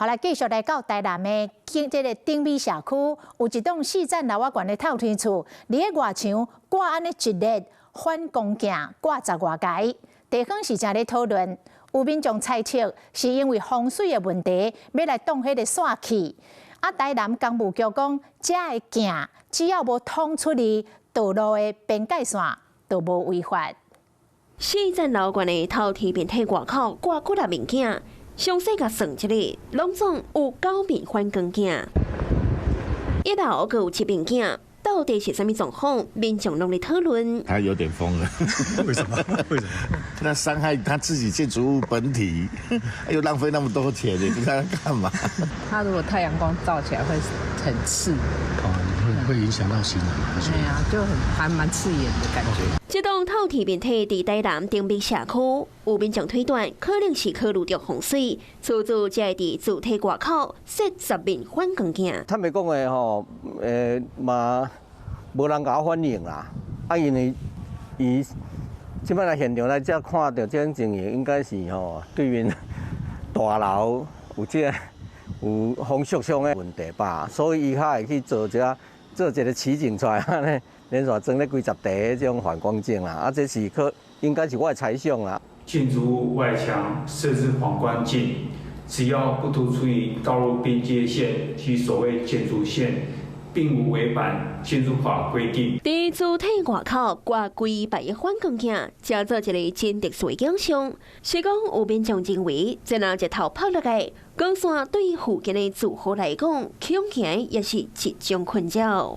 後來繼續來到台南的這個頂美社區，有一棟4層樓仔懸的透天厝，佇個外牆掛安尼一列反光鏡，掛10外階。地方是正咧討論，有民眾猜測是因為風水的問題，要來擋迄個煞氣。台南工務局講，這個鏡只要無通出去道路的邊界線，就無違法。4層樓懸的透天電梯外口掛幾粒物件，詳細甲算一下，攏總有9面反光鏡。1樓閣有7面鏡，到底是什麼狀況？民眾攏在討論。他有點瘋了，為什麼？為什麼？那傷害他自己建築物本體，又浪費那麼多錢，你不知道幹嘛？他如果太陽光照起來會很刺，會影響到行人。對啊，就還蠻刺眼的感覺。這棟透天電梯佇台南頂美社區，有民眾推斷可能是考慮到風水，厝主才會佇主體外口設10面反光鏡。他們講的吼，嘛無人甲我反映啦。因為伊即擺來現場來遮看到這種情形，應該是吼對面大樓有有風屬相的問題吧，所以伊較會去做一個奇景出來，安尼連續裝咧幾十台這種反光鏡啦，這是應該是我的猜想啦。建築物外牆設置反光鏡，只要不突出於道路邊界線及所謂建築線，並無違反建築法規定。佇主體外口掛規排的反光鏡，加做一個真特殊的景象。是講有民眾認為，這若日頭曝落來，光線對於附近的住戶來講，恐驚也是一種困擾。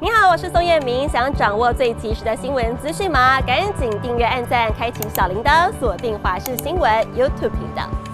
你好，我是宋燕明。想掌握最及時的新聞資訊嗎？趕緊訂閱、按讚、開啟小鈴鐺，鎖定華視新聞 YouTube 頻道。